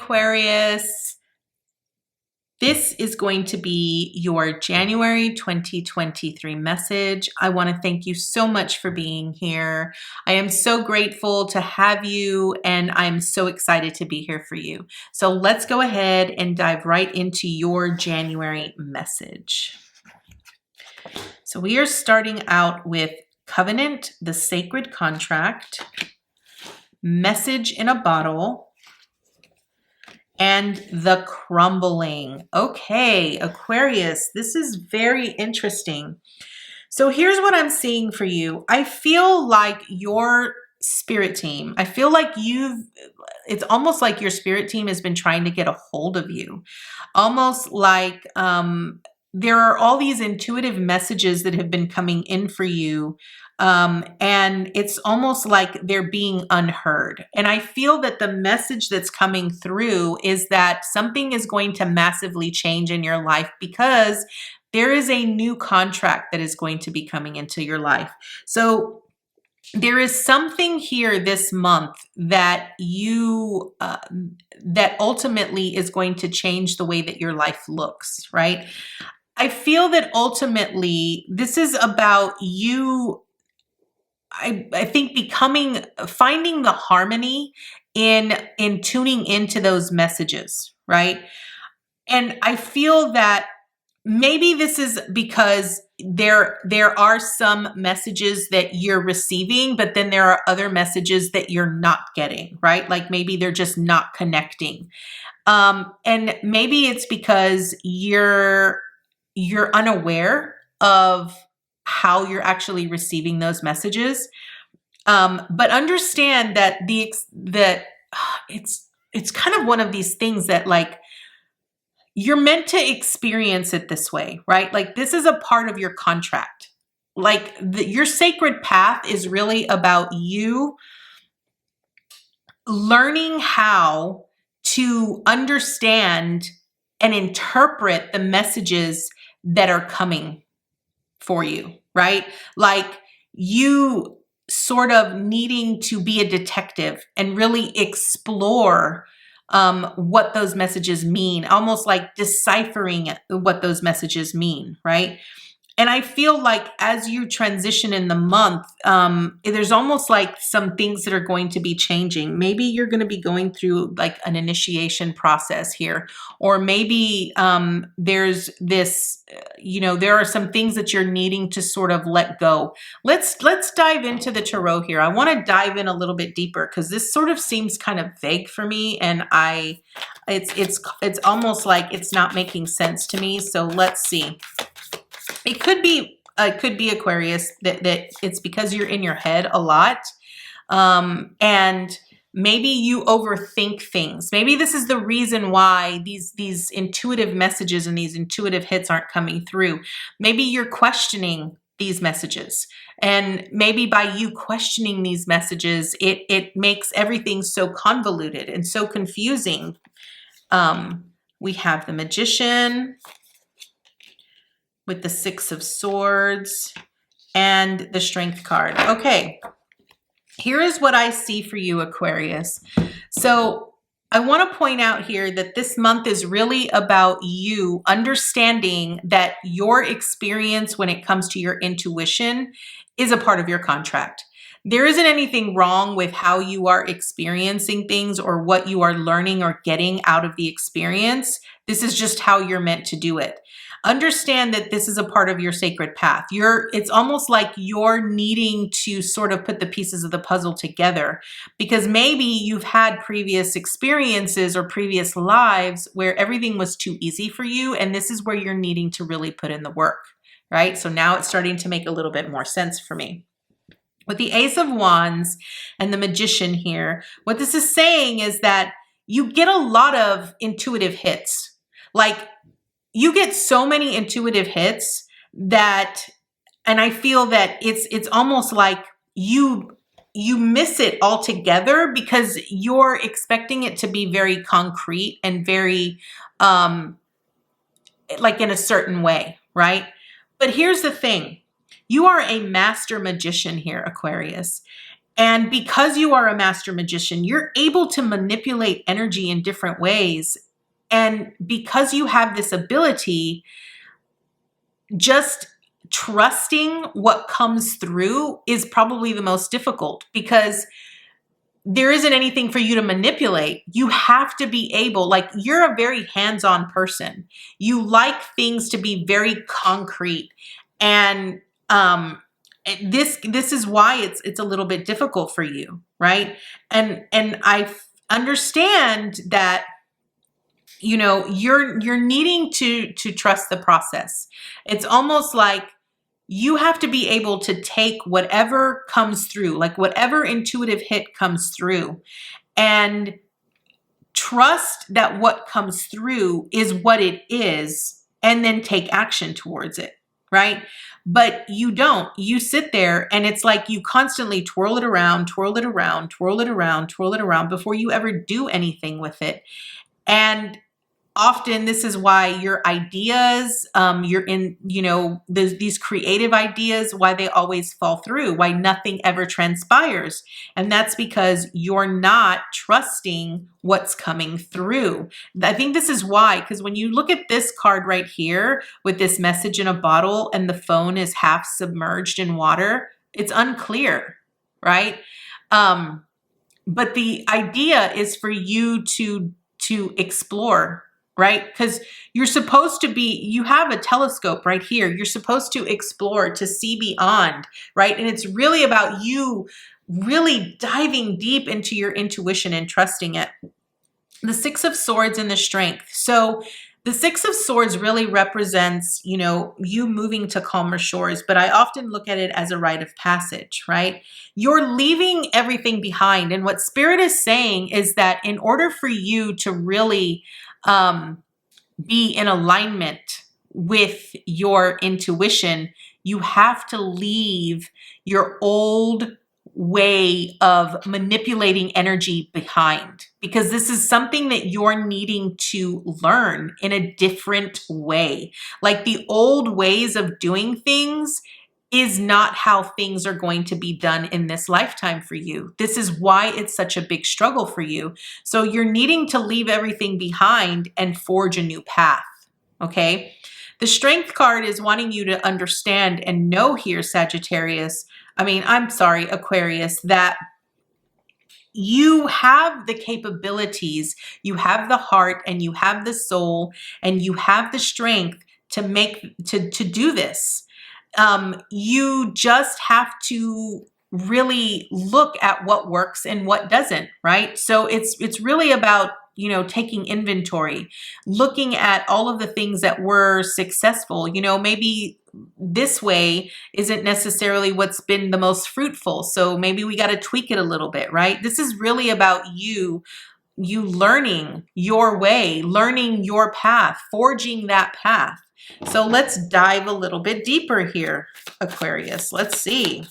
Aquarius. This is going to be your January 2023 message. I want to thank you so much for being here. I am so grateful to have you, and I'm so excited to be here for you. So let's go ahead and dive right into your January message. So we are starting out with Covenant, the Sacred Contract, Message in a Bottle, and the Crumbling. Okay, Aquarius, this is very interesting. So here's what I'm seeing for you. I feel like your spirit team, it's almost like your spirit team has been trying to get a hold of you. Almost like there are all these intuitive messages that have been coming in for you. And it's almost like they're being unheard. And I feel that the message that's coming through is that something is going to massively change in your life because there is a new contract that is going to be coming into your life. So there is something here this month that that ultimately is going to change the way that your life looks, right? I feel that ultimately this is about you. I think finding the harmony in tuning into those messages, right? And I feel that maybe this is because there are some messages that you're receiving, but then there are other messages that you're not getting, right? Like maybe they're just not connecting. And maybe it's because you're unaware of how you're actually receiving those messages. But understand that it's kind of one of these things that like you're meant to experience it this way, right? Like this is a part of your contract. Like your sacred path is really about you learning how to understand and interpret the messages that are coming for you, right? Like you sort of needing to be a detective and really explore what those messages mean, almost like deciphering what those messages mean, right? And I feel like as you transition in the month, there's almost like some things that are going to be changing. Maybe you're going to be going through like an initiation process here, or maybe there's this, there are some things that you're needing to sort of let go. Let's dive into the tarot here. I want to dive in a little bit deeper because this sort of seems kind of vague for me, and it's almost like it's not making sense to me. So let's see. It could be Aquarius that it's because you're in your head a lot. And maybe you overthink things. Maybe this is the reason why these intuitive messages and these intuitive hits aren't coming through. Maybe you're questioning these messages. And maybe by you questioning these messages, it makes everything so convoluted and so confusing. We have the Magician with the Six of Swords and the Strength card. Okay, here is what I see for you, Aquarius. So I want to point out here that this month is really about you understanding that your experience when it comes to your intuition is a part of your contract. There isn't anything wrong with how you are experiencing things or what you are learning or getting out of the experience. This is just how you're meant to do it. Understand that this is a part of your sacred path. It's almost like you're needing to sort of put the pieces of the puzzle together because maybe you've had previous experiences or previous lives where everything was too easy for you, and this is where you're needing to really put in the work, right? So now it's starting to make a little bit more sense for me. With the Ace of Wands and the Magician here, what this is saying is that you get a lot of intuitive hits. Like you get so many intuitive hits that, and I feel that it's almost like you miss it altogether because you're expecting it to be very concrete and very like in a certain way, right? But here's the thing. You are a master magician here, Aquarius. And because you are a master magician, you're able to manipulate energy in different ways. And because you have this ability, just trusting what comes through is probably the most difficult, because there isn't anything for you to manipulate. You have to be able, like, you're a very hands-on person. You like things to be very concrete. And this is why it's a little bit difficult for you, right? And I understand that, you know, you're needing to trust the process. It's almost like you have to be able to take whatever comes through, like whatever intuitive hit comes through, and trust that what comes through is what it is, and then take action towards it, right? But you don't. You sit there and it's like you constantly twirl it around, twirl it around, twirl it around, twirl it around before you ever do anything with it. And often this is why your ideas, you're in, you know, these creative ideas, why they always fall through, why nothing ever transpires. And that's because you're not trusting what's coming through. I think this is why, because when you look at this card right here with this message in a bottle and the phone is half submerged in water, it's unclear, right? But the idea is for you to explore, right? Because you're supposed to be, you have a telescope right here. You're supposed to explore, to see beyond, right? And it's really about you really diving deep into your intuition and trusting it. The Six of Swords and the Strength. So the Six of Swords really represents, you know, you moving to calmer shores, but I often look at it as a rite of passage, right? You're leaving everything behind. And what Spirit is saying is that in order for you to really be in alignment with your intuition, you have to leave your old way of manipulating energy behind, because this is something that you're needing to learn in a different way. Like, the old ways of doing things is not how things are going to be done in this lifetime for you. This is why it's such a big struggle for you. So you're needing to leave everything behind and forge a new path, okay? The Strength card is wanting you to understand and know here, Aquarius, that you have the capabilities, you have the heart, and you have the soul, and you have the strength to do this. You just have to really look at what works and what doesn't, right? So it's really about, you know, taking inventory, looking at all of the things that were successful. You know, maybe this way isn't necessarily what's been the most fruitful. So maybe we got to tweak it a little bit, right? This is really about you learning your way, learning your path, forging that path. So let's dive a little bit deeper here, Aquarius. Let's see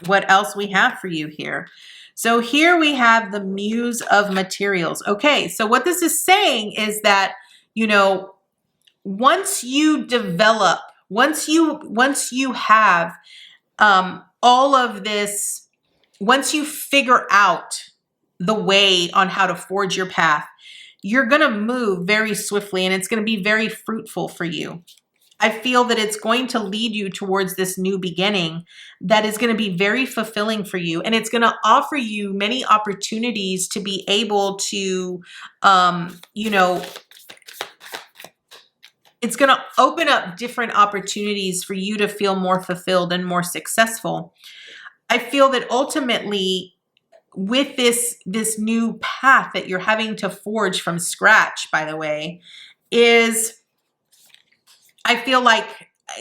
what else we have for you here. So here we have the Muse of Materials. Okay, so what this is saying is that, you know, once you develop, once you have all of this, once you figure out the way on how to forge your path, you're going to move very swiftly and it's going to be very fruitful for you. I feel that it's going to lead you towards this new beginning that is going to be very fulfilling for you. And it's going to offer you many opportunities to be able to, you know, it's going to open up different opportunities for you to feel more fulfilled and more successful. I feel that ultimately, with this new path that you're having to forge from scratch, by the way, is I feel like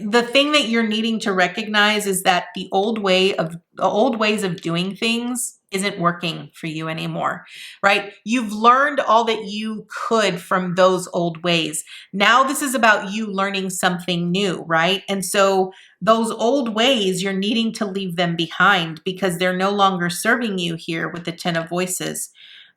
the thing that you're needing to recognize is that the old ways of doing things isn't working for you anymore, right? You've learned all that you could from those old ways. Now this is about you learning something new, right? And so those old ways, you're needing to leave them behind because they're no longer serving you here with the Ten of Voices.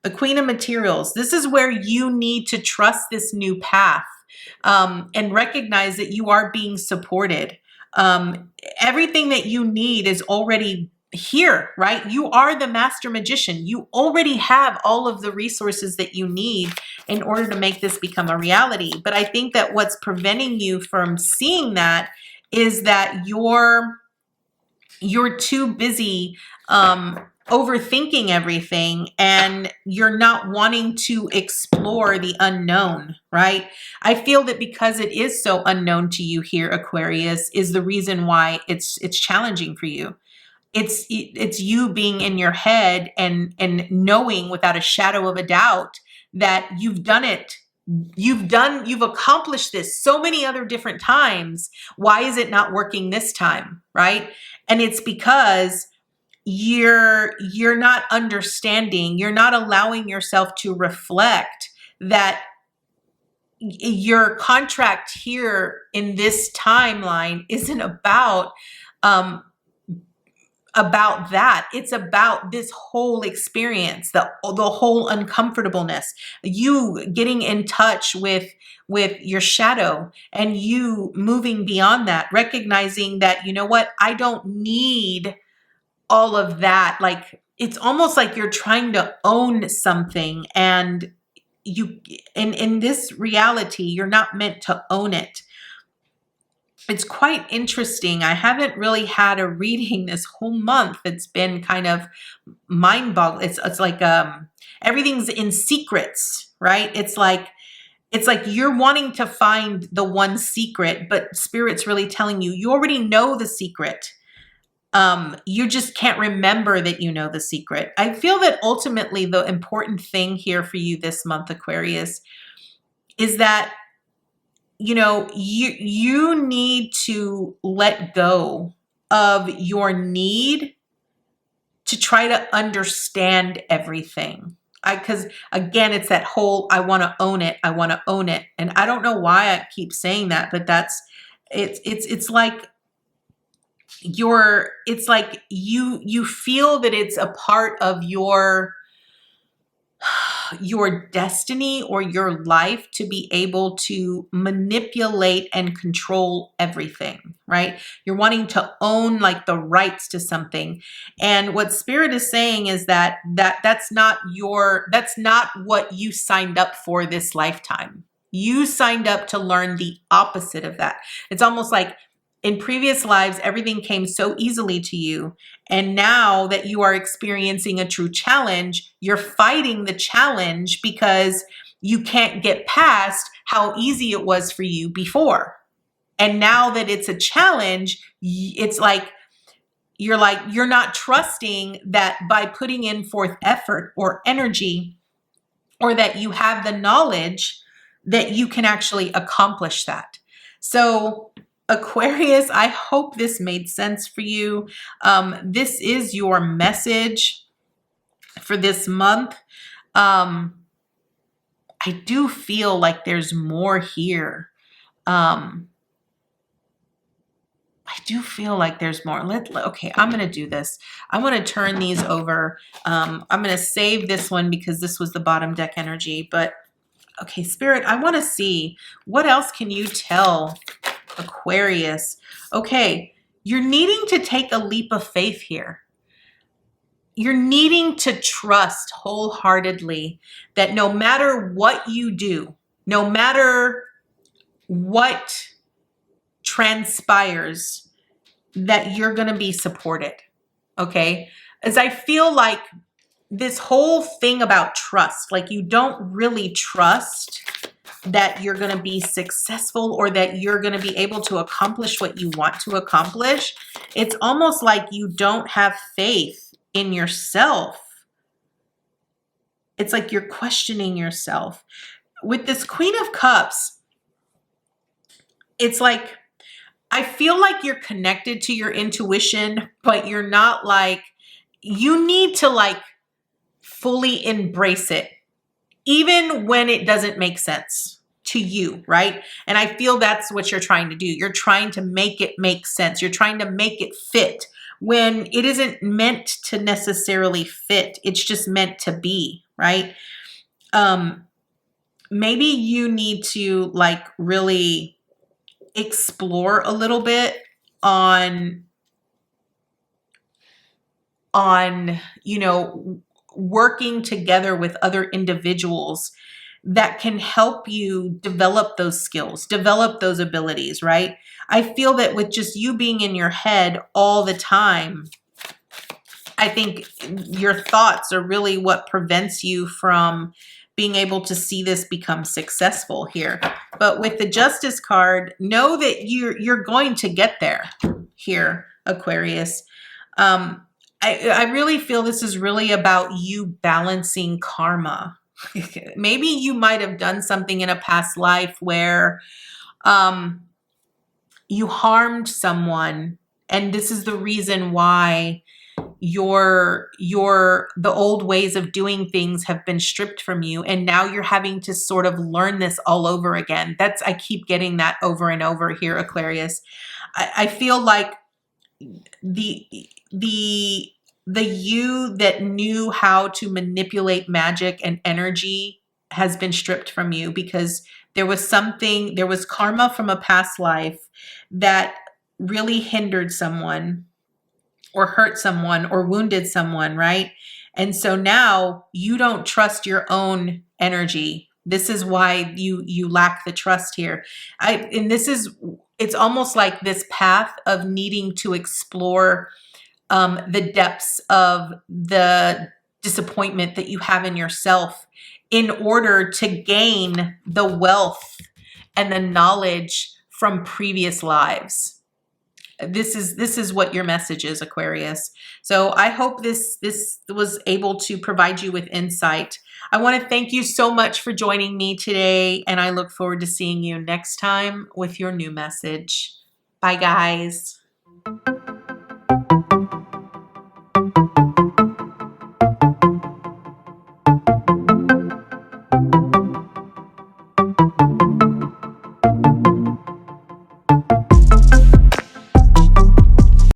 The Queen of Materials, this is where you need to trust this new path and recognize that you are being supported. Everything that you need is already here, right? You are the master magician. You already have all of the resources that you need in order to make this become a reality. But I think that what's preventing you from seeing that is that you're too busy overthinking everything, and you're not wanting to explore the unknown, right? I feel that because it is so unknown to you here, Aquarius, is the reason why it's challenging for you. It's you being in your head and knowing without a shadow of a doubt that you've done it. You've accomplished this so many other different times. Why is it not working this time, right? And it's because you're not understanding, you're not allowing yourself to reflect that your contract here in this timeline isn't um about that. It's about this whole experience, the whole uncomfortableness, you getting in touch with your shadow, and you moving beyond that, recognizing that, you know what, I don't need all of that. Like, it's almost like you're trying to own something, and you in this reality, you're not meant to own it. It's quite interesting. I haven't really had a reading this whole month. It's been kind of mind-boggling. It's like everything's in secrets, right? It's like you're wanting to find the one secret, but Spirit's really telling you you already know the secret. You just can't remember that you know the secret. I feel that ultimately the important thing here for you this month, Aquarius, is that you need to let go of your need to try to understand everything. Because again, it's that whole I want to own it, I want to own it. And I don't know why I keep saying that, but it's like you feel that it's a part of your destiny or your life to be able to manipulate and control everything, right? You're wanting to own like the rights to something. And what Spirit is saying is that's not what you signed up for this lifetime. You signed up to learn the opposite of that. It's almost like in previous lives, everything came so easily to you. And now that you are experiencing a true challenge, you're fighting the challenge because you can't get past how easy it was for you before. And now that it's a challenge, it's like you're not trusting that by putting in forth effort or energy, or that you have the knowledge that you can actually accomplish that. So Aquarius, I hope this made sense for you. This is your message for this month. I do feel like there's more here. I do feel like there's more. Okay, I'm going to do this. I want to turn these over. I'm going to save this one because this was the bottom deck energy. But okay, Spirit, I want to see what else can you tell Aquarius. Okay, you're needing to take a leap of faith here. You're needing to trust wholeheartedly that no matter what you do, no matter what transpires, that you're going to be supported. Okay? As I feel like this whole thing about trust, like you don't really trust that you're going to be successful or that you're going to be able to accomplish what you want to accomplish. It's almost like you don't have faith in yourself. It's like you're questioning yourself. With this Queen of Cups, it's like, I feel like you're connected to your intuition, but you're not like, you need to like fully embrace it, even when it doesn't make sense to you, right? And I feel that's what you're trying to do. You're trying to make it make sense. You're trying to make it fit when it isn't meant to necessarily fit. It's just meant to be, right? Maybe you need to like really explore a little bit on on, you know, working together with other individuals that can help you develop those skills, develop those abilities, right? I feel that with just you being in your head all the time, I think your thoughts are really what prevents you from being able to see this become successful here. But with the Justice card, know that you're going to get there here, Aquarius. I really feel this is really about you balancing karma. Maybe you might have done something in a past life where um, you harmed someone, and this is the reason why the old ways of doing things have been stripped from you, and now you're having to sort of learn this all over again. I keep getting that over and over here, Aquarius. I feel like the the the you that knew how to manipulate magic and energy has been stripped from you, because there was karma from a past life that really hindered someone or hurt someone or wounded someone, right? And so now you don't trust your own energy. This is why you lack the trust here. It's almost like this path of needing to explore the depths of the disappointment that you have in yourself in order to gain the wealth and the knowledge from previous lives. This is what your message is, Aquarius. So I hope this was able to provide you with insight. I want to thank you so much for joining me today, and I look forward to seeing you next time with your new message. Bye, guys.